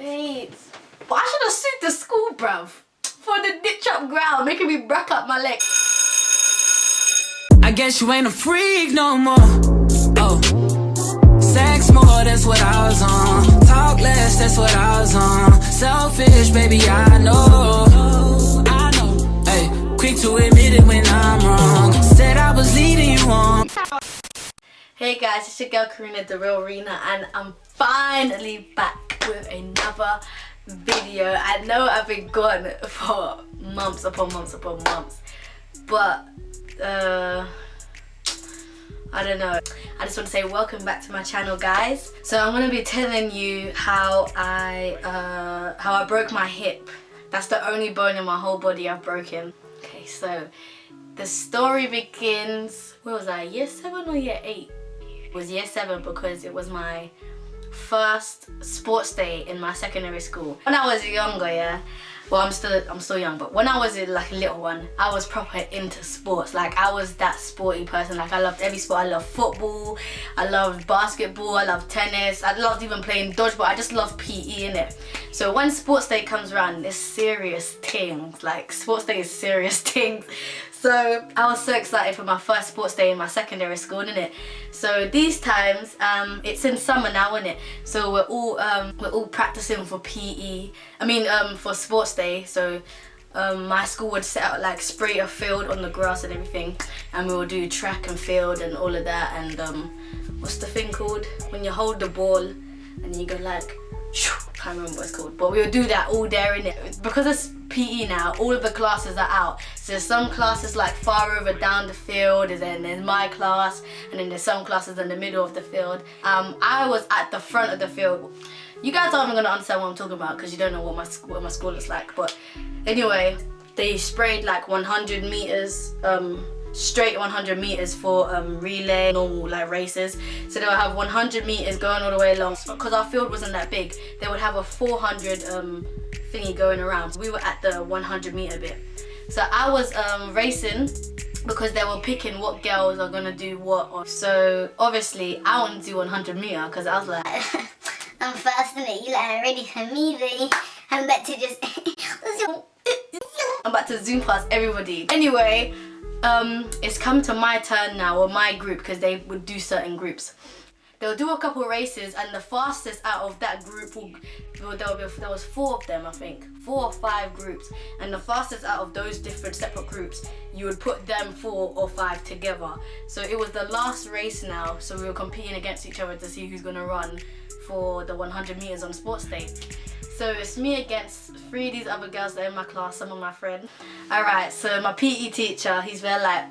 Wait. But I should have sued the school, bruv. For the ditch up ground, making me break up my leg. I guess you ain't a freak no more. Oh. Sex more, that's what I was on. Talk less, that's what I was on. Selfish, baby, I know. I know. Hey, quick to admit it when I'm wrong. Said I was leading you on. Hey guys, it's your girl Karina, the real Rena, and I'm finally back with another video. I know I've been gone for months upon months upon months, but I don't know. I just want to say welcome back to my channel, guys. So I'm gonna be telling you how I broke my hip. That's the only bone in my whole body I've broken. Okay, so the story begins. Where was I? Year 7 or year 8? It was year 7 because it was my first sports day in my secondary school. When I was younger, yeah. Well, I'm still young, but when I was like a little one, I was proper into sports. Like, I was that sporty person. Like, I loved every sport. I loved football, I loved basketball, I loved tennis, I loved even playing dodgeball. I just loved PE, innit? So when sports day comes around, it's serious things. Like, sports day is serious things. So I was so excited for my first sports day in my secondary school, innit? So these times, it's in summer now, innit? So we're all practicing for PE. I mean, for sports day. So my school would set out, like, spray a field on the grass and everything, and we would do track and field and all of that. And what's the thing called when you hold the ball and you go like, I can't remember what it's called, but we would do that all there, innit? Because it's PE now, all of the classes are out. So there's some classes like far over down the field, and then there's my class, and then there's some classes in the middle of the field. I was at the front of the field. You guys aren't even gonna understand what I'm talking about because you don't know what my school looks like. But anyway, they sprayed like 100 meters, straight 100 meters for relay, normal like races. So they would have 100 meters going all the way along. Because our field wasn't that big, they would have a 400 thingy going around. We were at the 100 meter bit. So I was racing because they were picking what girls are gonna do what. So obviously I wanted to do 100 meter because I was like, I'm first in it, you like ready for me, baby. I'm about to just I'm about to zoom past everybody. Anyway, it's come to my turn now, or my group, because they would do certain groups. They'll do a couple races, and the fastest out of that group there was 4 of them, I think, 4 or 5 groups, and the fastest out of those different separate groups, you would put them 4 or 5 together. So it was the last race now, so we were competing against each other to see who's gonna run for the 100 meters on sports day. So it's me against 3 of these other girls that are in my class, some of my friends. Alright, so my PE teacher, he's very like,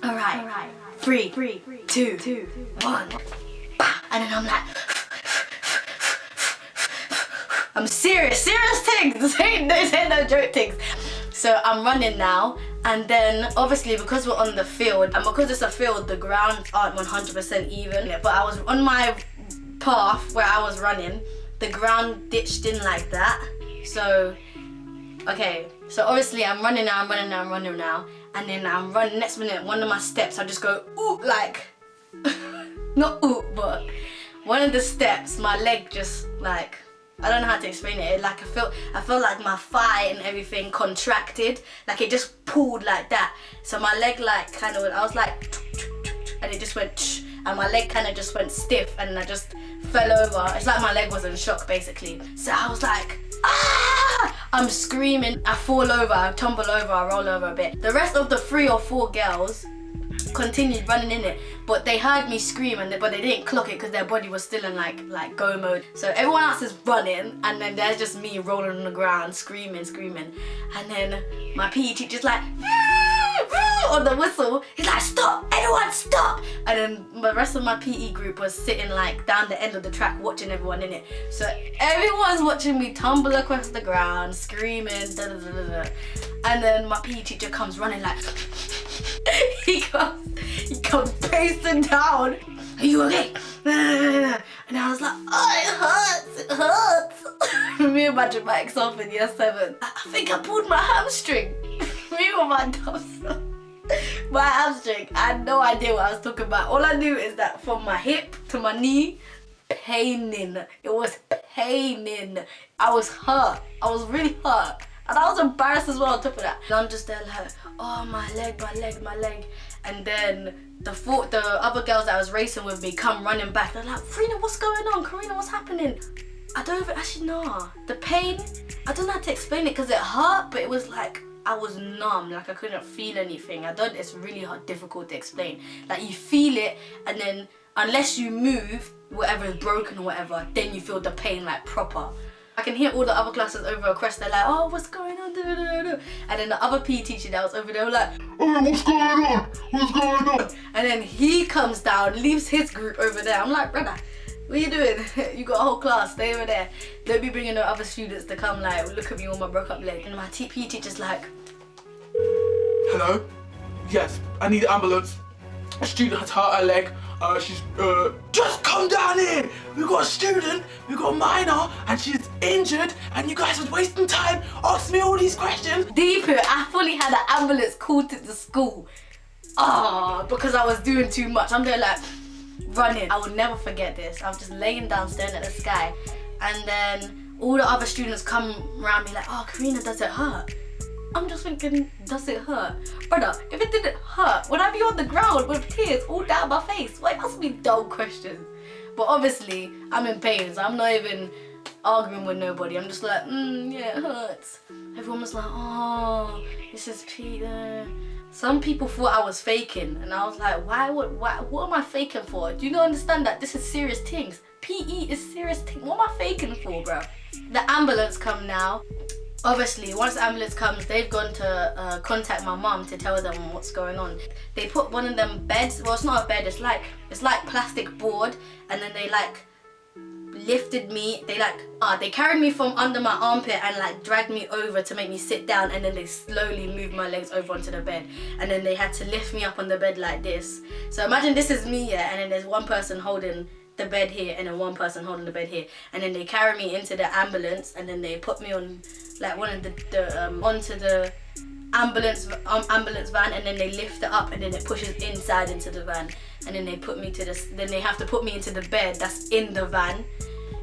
alright, 3, 2, 1. And then I'm like, I'm serious things. This ain't no joke things. So I'm running now, and then obviously because we're on the field, and because it's a field, the ground aren't 100% even. But I was on my path where I was running, the ground ditched in like that. So okay, so obviously I'm running now, and then I'm running. Next minute, one of my steps, I just go ooh, like not ooh, but one of the steps, my leg just like, I don't know how to explain it. Like I felt like my thigh and everything contracted, like it just pulled like that. So my leg like kind of, I was like, and it just went, and my leg kind of just went stiff, and I just fell over. It's like my leg was in shock basically. So I was like, ah! I'm screaming, I fall over, I tumble over, I roll over a bit. The rest of the 3 or 4 girls continued running in it, but they heard me scream, but they didn't clock it because their body was still in like go mode. So everyone else is running, and then there's just me rolling on the ground screaming, and then my PE teacher's like on the whistle, he's like, stop, everyone stop. And then the rest of my PE group was sitting like down the end of the track watching everyone in it. So everyone's watching me tumble across the ground screaming, da, da, da, da, da. And then my PE teacher comes running like he comes pacing down. Are you okay? And I was like, oh, it hurts. Me and my dramatic self in year 7. I think I pulled my hamstring. Me with my dumb self. My hamstring. I had no idea what I was talking about. All I knew is that from my hip to my knee, paining. It was paining. I was hurt. I was really hurt. And I was embarrassed as well on top of that. And I'm just there like, oh, my leg. And then the other girls that I was racing with me come running back. They're like, Karina, what's going on? Karina, what's happening? I don't even, actually, nah. The pain, I don't know how to explain it because it hurt, but it was like, I was numb, like I couldn't feel anything. It's really difficult to explain. Like you feel it, and then unless you move, whatever is broken or whatever, then you feel the pain like proper. I can hear all the other classes over across, they're like, oh, what's going on? And then the other PE teacher that was over there were like, oh, what's going on? What's going on? And then he comes down, leaves his group over there. I'm like, brother, what are you doing? You got a whole class, stay over there. Don't be bringing the other students to come like, look at me on my broke up leg. And my PE teacher's like, hello? Yes, I need an ambulance. A student has hurt her leg. She's just come down here. We've got a student, we've got a minor, and she's injured, and you guys are wasting time asking me all these questions. Deeper, I fully had an ambulance called to the school. Because I was doing too much. I'm there like running. I will never forget this. I'm just laying down staring at the sky, and then all the other students come around me like, oh, Karina, does it hurt? I'm just thinking, does it hurt? Brother, if it didn't hurt, would I be on the ground with tears all down my face? Why must be dumb questions? But obviously, I'm in pain, so I'm not even arguing with nobody. I'm just like, yeah, it hurts. Everyone was like, oh, this is Peter. Some people thought I was faking, and I was like, what am I faking for? Do you not understand that this is serious things? PE is serious things. What am I faking for, bro? The ambulance come now. Obviously, once the ambulance comes, they've gone to contact my mum to tell them what's going on. They put one of them beds, well, it's not a bed, it's like plastic board, and then they like lifted me, they carried me from under my armpit and like dragged me over to make me sit down, and then they slowly moved my legs over onto the bed, and then they had to lift me up on the bed like this. So imagine this is me, yeah, and then there's one person holding the bed here and then one person holding the bed here, and then they carry me into the ambulance, and then they put me on like one of the onto the ambulance van, and then they lift it up, and then it pushes inside into the van, and then they put me to this, then they have to put me into the bed that's in the van.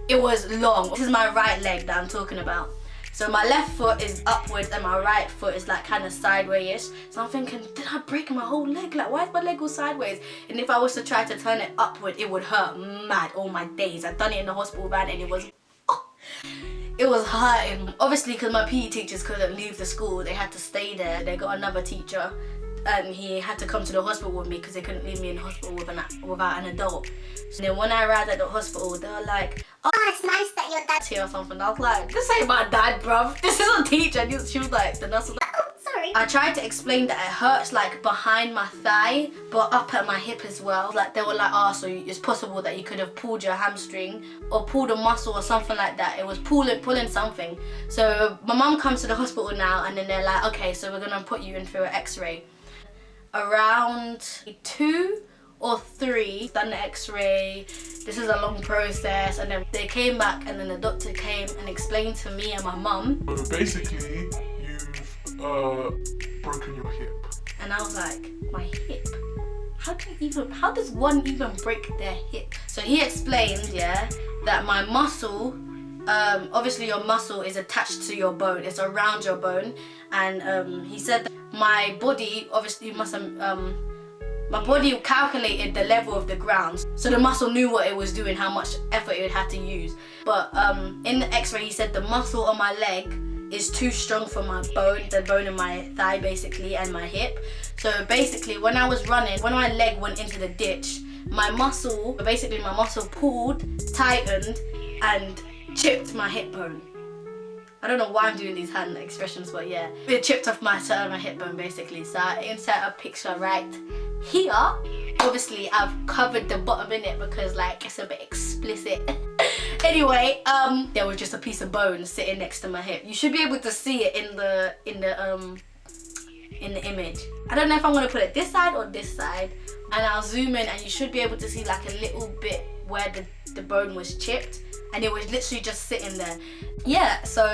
It was long. This is my right leg that I'm talking about. So my left foot is upwards and my right foot is like kind of sideways-ish. So I'm thinking, did I break my whole leg? Like, why is my leg all sideways? And if I was to try to turn it upward, it would hurt mad all my days. I'd done it in the hospital van, and it was hurting. Obviously, because my PE teachers couldn't leave the school, they had to stay there. They got another teacher, and he had to come to the hospital with me because they couldn't leave me in the hospital without an adult. So then when I arrived at the hospital, they were like, oh, it's nice that your dad's here or something. I was like, this ain't my dad, bruv. This is a teacher. And she was like, the nurse was like, oh, sorry. I tried to explain that it hurts like behind my thigh, but up at my hip as well. Like they were like, oh, so it's possible that you could have pulled your hamstring or pulled a muscle or something like that. It was pulling something. So my mum comes to the hospital now, and then they're like, okay, so we're gonna put you in for an x-ray. Around 2 or 3, done the x-ray. This is a long process, and then they came back, and then the doctor came and explained to me and my mum. Basically, you've broken your hip. And I was like, my hip? How does one even break their hip? So he explained, yeah, that my muscle, obviously your muscle is attached to your bone, it's around your bone, and he said that my body obviously my body calculated the level of the ground, so the muscle knew what it was doing, how much effort it would have to use. But in the x-ray he said the muscle on my leg is too strong for my bone, the bone in my thigh basically, and my hip. So basically when I was running, when my leg went into the ditch, my muscle pulled, tightened, and chipped my hip bone. I don't know why I'm doing these hand expressions, but yeah. It chipped off my hip bone basically. So I insert a picture right here. Obviously I've covered the bottom in it because like it's a bit explicit. Anyway, there was just a piece of bone sitting next to my hip. You should be able to see it in the image. I don't know if I'm gonna put it this side or this side, and I'll zoom in, and you should be able to see like a little bit where the bone was chipped, and it was literally just sitting there. Yeah, so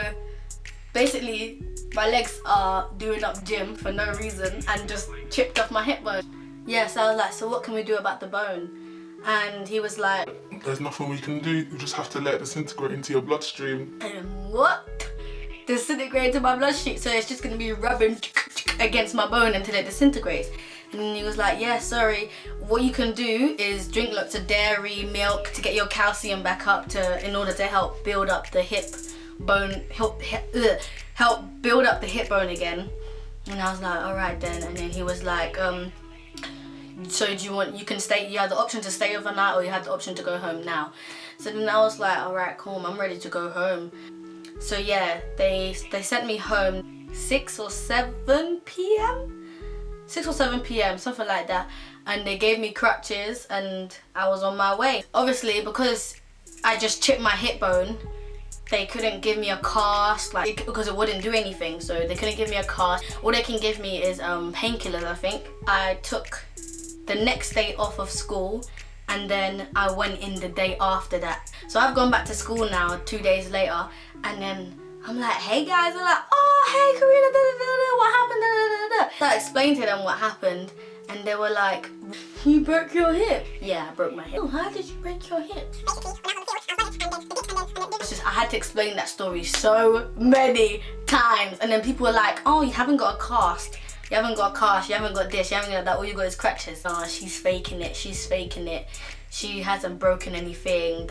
basically my legs are doing up gym for no reason and just chipped off my hip bone. Yeah, so I was like, so what can we do about the bone? And he was like, there's nothing we can do. You just have to let it disintegrate into your bloodstream. And what? Disintegrate into my bloodstream? So it's just gonna be rubbing against my bone until it disintegrates. And then he was like, yeah, sorry. What you can do is drink lots of dairy, milk to get your calcium back up in order to help build up the hip bone, help build up the hip bone again. And I was like, all right then. And then he was like, so do you have the option to stay overnight or you have the option to go home now. So then I was like, all right, cool, I'm ready to go home. So yeah, they sent me home 6 or 7 p.m. 6 or 7 p.m, something like that, and they gave me crutches and I was on my way. Obviously, because I just chipped my hip bone, they couldn't give me a cast, because it wouldn't do anything, so they couldn't give me a cast. All they can give me is painkillers, I think. I took the next day off of school and then I went in the day after that. So I've gone back to school now 2 days later, and then I'm like, hey guys, they're like, oh hey Karina, what happened, So I explained to them what happened and they were like, you broke your hip? Yeah, I broke my hip. Oh, how did you break your hip? I had to explain that story so many times, and then people were like, oh, you haven't got a cast. You haven't got a cast, you haven't got this, you haven't got that, all you got is crutches. Oh, she's faking it, she's faking it. She hasn't broken anything,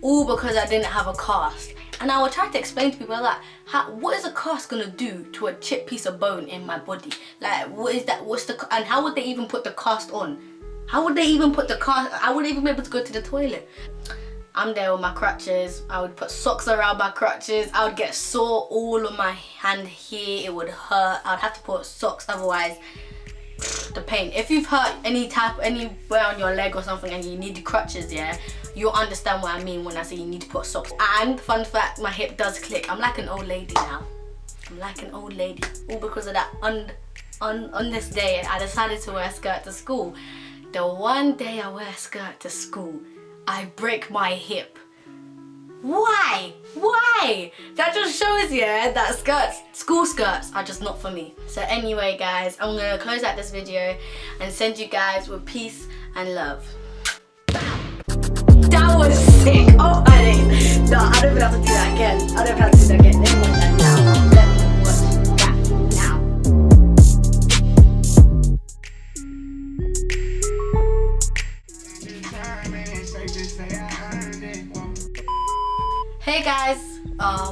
all because I didn't have a cast. And I would try to explain to people, like, what is a cast gonna do to a chipped piece of bone in my body? Like, what is that, and how would they even put the cast on? How would they even put the cast, I wouldn't even be able to go to the toilet. I'm there with my crutches, I would put socks around my crutches, I would get sore all on my hand here, it would hurt, I'd have to put socks, otherwise the pain. If you've hurt anywhere on your leg or something and you need crutches, yeah, you'll understand what I mean when I say you need to put socks. And fun fact, my hip does click. I'm like an old lady now. I'm like an old lady, all because of that. On this day, I decided to wear a skirt to school. The one day I wear a skirt to school, I break my hip. Why? Why? That just shows, yeah, that school skirts are just not for me. So anyway guys, I'm gonna close out this video and send you guys with peace and love. That was sick. Oh, I didn't. No, I don't even have to do that again. I don't have to do that again. Let me watch that now. Let me watch that now. Hey guys.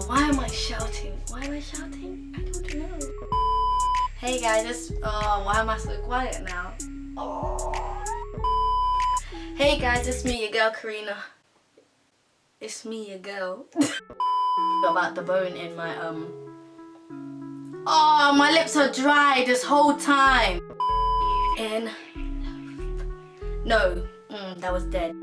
Why am I shouting? Why am I shouting? I don't know. Hey guys, why am I so quiet now? Hey guys, it's me, your girl Karina. It's me, your girl. About the bone in my oh, my lips are dry this whole time. And no, that was dead.